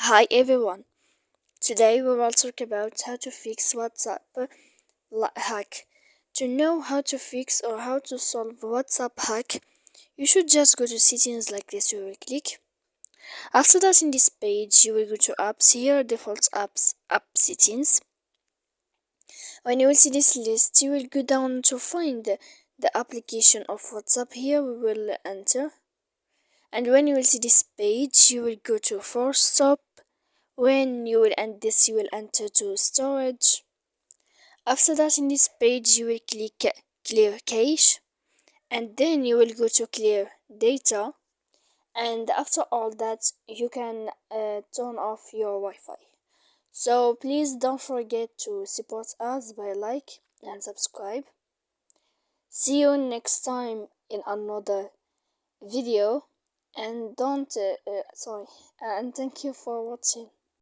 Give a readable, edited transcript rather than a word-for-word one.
Hi everyone. Today we will talk about how to fix WhatsApp hack. To know how to fix or how to solve WhatsApp hack, you should just go to settings like this. You will click. After that, in this page, you will go to apps. Here, default apps, app settings. When you will see this list, you will go down to find the application of WhatsApp. Here we will enter. And when you will see this page, you will go to force stop. When you will end this, you will enter to storage. After that, in this page, you will click clear cache, and then you will go to clear data. And after all that, you can turn off your Wi-Fi. So please don't forget to support us by like and subscribe. See you next time in another video, and don't and thank you for watching.